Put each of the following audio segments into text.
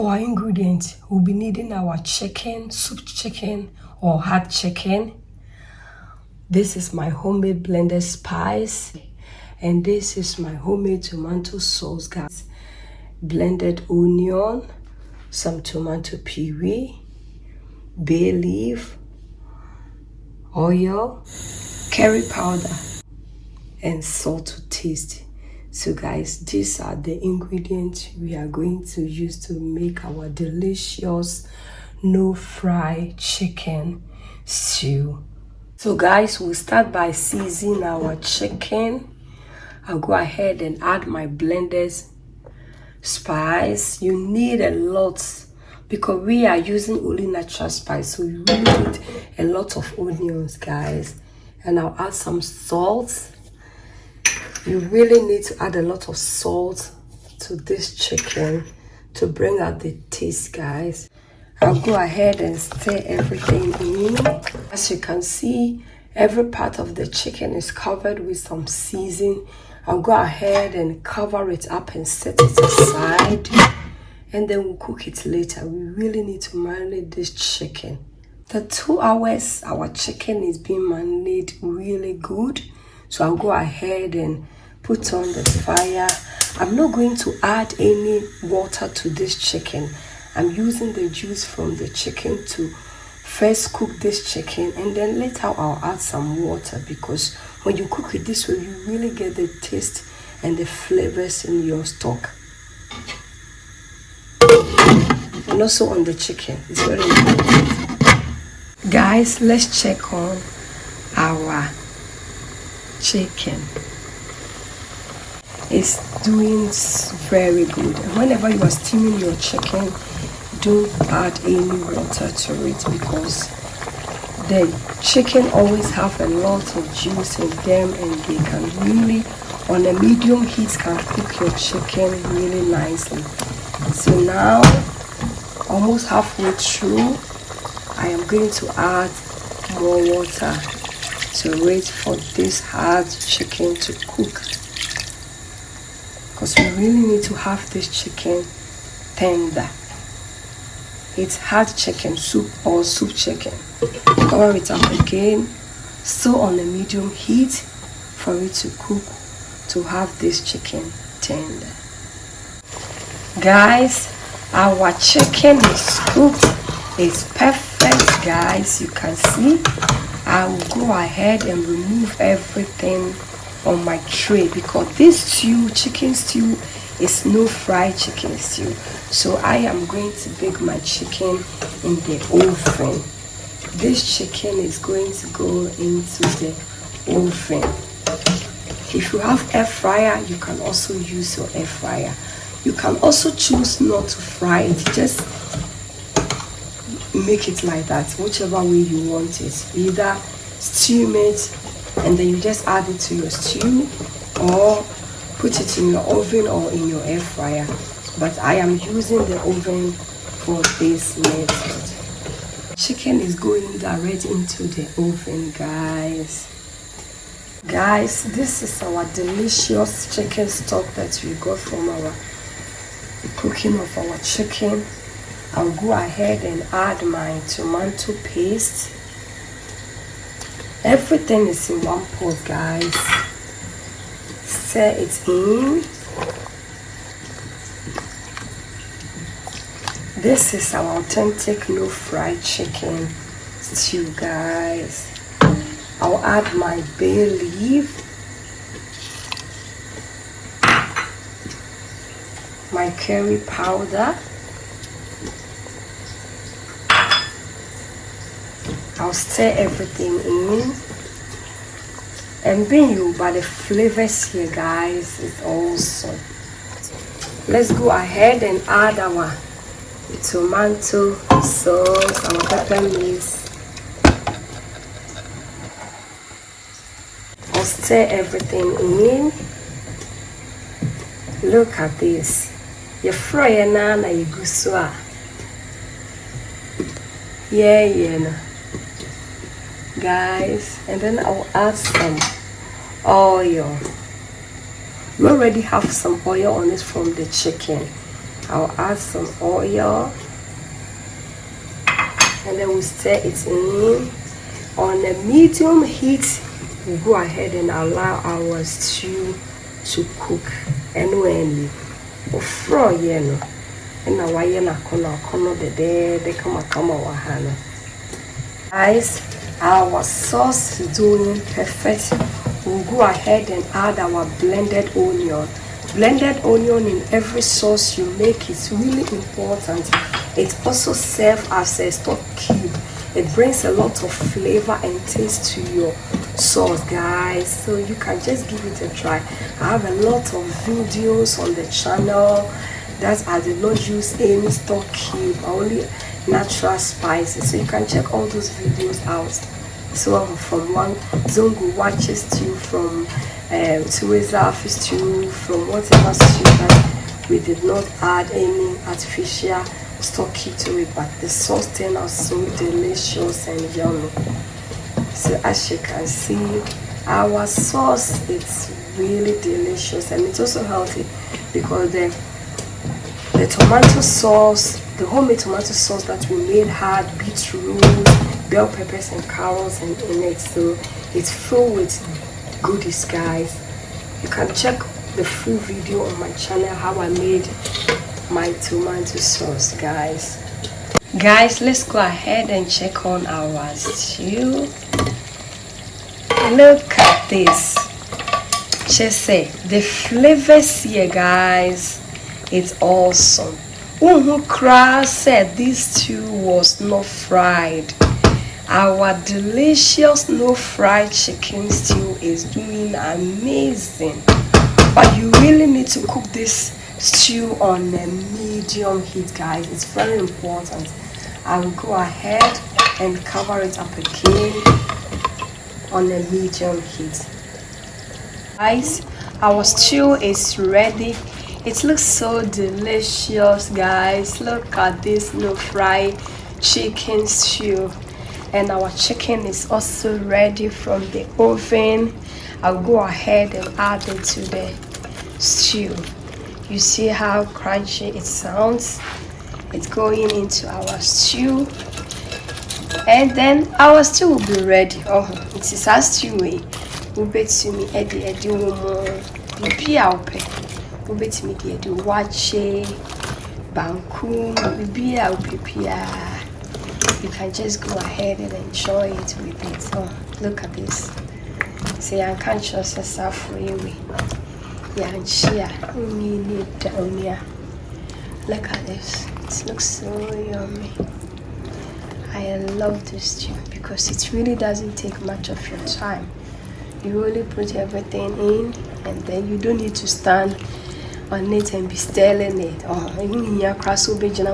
For our ingredients, we'll be needing our chicken, soup chicken or hard chicken. This is my homemade blended spice, and this is my homemade tomato sauce, guys. Blended onion, some tomato puree, bay leaf, oil, curry powder, and salt to taste. So guys, these are the ingredients we are going to use to make our delicious no fry chicken stew. So guys, we'll start by seasoning our chicken. I'll go ahead and add my blended spice. You need a lot because we are using only natural spice, so you really need a lot of onions, guys. And I'll add some salt. You really need to add a lot of salt to this chicken to bring out the taste, guys. I'll go ahead and stir everything in. As you can see, every part of the chicken is covered with some seasoning. I'll go ahead and cover it up and set it aside, and then we'll cook it later. We really need to marinate this chicken. The 2 hours our chicken is being marinated really good. So I'll go ahead and put on the fire. I'm not going to add any water to this chicken. I'm using the juice from the chicken to first cook this chicken, and then later I'll add some water, because when you cook it this way, you really get the taste and the flavors in your stock. And also on the chicken, it's very important. Guys, let's check on our chicken. It's doing very good. Whenever you are steaming your chicken, don't add any water to it, because the chicken always have a lot of juice in them, and they can really, on a medium heat, can cook your chicken really nicely. So now, almost halfway through, I am going to add more water to wait for this hard chicken to cook, because we really need to have this chicken tender. It's hard chicken soup or soup chicken. Cover it up again, still on a medium heat, for it to cook, to have this chicken tender. Guys, our chicken is cooked. It's perfect, guys. You can see. I will go ahead and remove everything on my tray, because this stew, chicken stew, is no fried chicken stew. So I am going to bake my chicken in the oven. This chicken is going to go into the oven. If you have air fryer, you can also use your air fryer. You can also choose not to fry it. Just make it like that, whichever way you want it. Either steam it and then you just add it to your stew, or put it in your oven or in your air fryer. But I am using the oven for this method. Chicken is going direct into the oven, guys. Guys, this is our delicious chicken stock that we got from our cooking of our chicken. I'll go ahead and add my tomato paste. Everything is in one pot, guys. Stir it in. This is our authentic no fried chicken stew, guys. I'll add my bay leaf, my curry powder. I'll stir everything in, and bring you by the flavors here, guys. It's awesome. Let's go ahead and add our tomato sauce, our pepper mix. I'll stir everything in. Look at this. You fry it now, you go so. Yeah. Guys, and then I'll add some oil. We already have some oil on it from the chicken. I'll add some oil, and then we'll stir it in. On a medium heat, we'll go ahead and allow our stew to cook. And when you fry, and now I am corner the come wahana. Guys, our sauce is doing perfect. We'll go ahead and add our blended onion. Blended onion in every sauce you make is really important. It also serves as a stock cube. It brings a lot of flavor and taste to your sauce, guys. So you can just give it a try. I have a lot of videos on the channel that I did not use any stock cube, only natural spices. So you can check all those videos out. So from one Zongo watches stew, from Teresa stew, from whatever stew that we did not add any artificial stocky to it, but the sauce turned out so delicious and yummy. So as you can see, our sauce is really delicious, and it's also healthy because the tomato sauce, the homemade tomato sauce that we made had beetroot, bell peppers and carrots in it, so it's full with goodies, guys. You can check the full video on my channel how I made my tomato sauce, guys. Let's go ahead and check on our stew. Look at this. Just say the flavors here, guys. It's awesome. Who said this stew was not fried? Our delicious no fried chicken stew is doing amazing. But you really need to cook this stew on a medium heat, guys. It's very important. I will go ahead and cover it up again on a medium heat. Guys, our stew is ready. It looks so delicious, guys. Look at this no fried chicken stew. And our chicken is also ready from the oven. I'll go ahead and add it to the stew. You see how crunchy it sounds. It's going into our stew, and then our stew will be ready. Oh, it is our stew. We'll bet to me Eddie Womo, Bibi Alpe, we'll bet to me the Wache, Banku, Bibi Alpe. You can just go ahead and enjoy it with it. Oh, look at this. Say, I can't trust yourself for you. Yeah, and share. We need down here. Look at this. It looks so yummy. I love this stew because it really doesn't take much of your time. You really put everything in, and then you don't need to stand on it and be stirring it. Oh, even in your cross will be on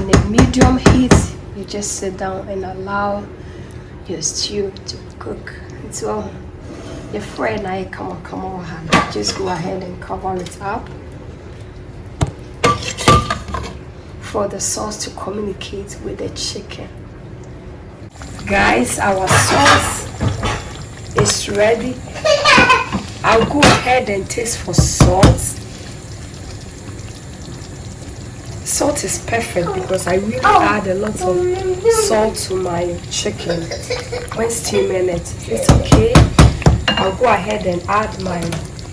the medium heat. You just sit down and allow your stew to cook. It's all your friend. I come on, just go ahead and cover it up for the sauce to communicate with the chicken. Guys, our sauce is ready. I'll go ahead and taste for salt. Salt is perfect because I really add a lot of salt to my chicken when steaming it. It's okay. I'll go ahead and add my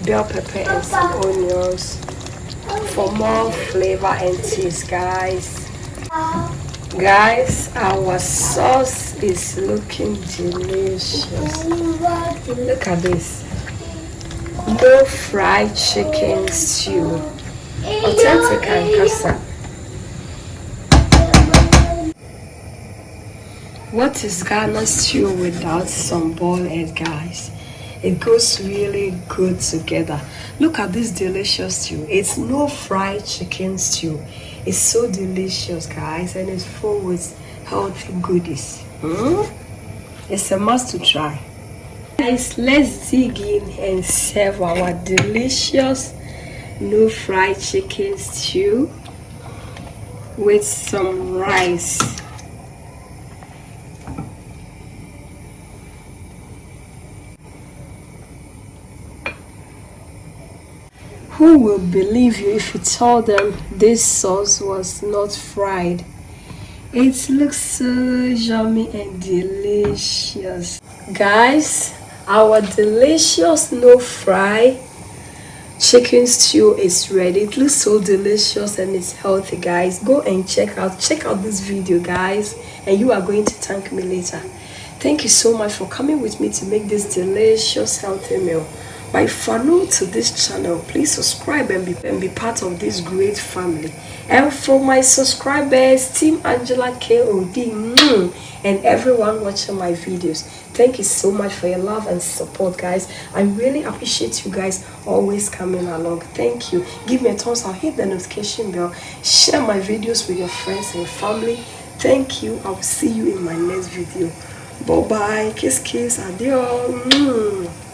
bell pepper and some onions for more flavor and taste, guys. Guys, our sauce is looking delicious. Look at this. No fried chicken stew. Authentic and casa. What is Ghana stew without some boiled egg, guys? It goes really good together. Look at this delicious stew. It's no fried chicken stew. It's so delicious, guys, and it's full with healthy goodies. It's a must to try. Guys, let's dig in and serve our delicious no fried chicken stew with some rice. Who will believe you if you tell them this sauce was not fried? It looks so yummy and delicious. Guys, our delicious no fry chicken stew is ready. It looks so delicious and it's healthy, guys. Go and check out this video, guys, and you are going to thank me later. Thank you so much for coming with me to make this delicious healthy meal. But if you are new to this channel, please subscribe and be part of this great family. And for my subscribers, Team Angela KOD, and everyone watching my videos, thank you so much for your love and support, guys. I really appreciate you guys always coming along. Thank you. Give me a thumbs up, hit the notification bell, share my videos with your friends and family. Thank you. I will see you in my next video. Bye bye. Kiss kiss. Adios.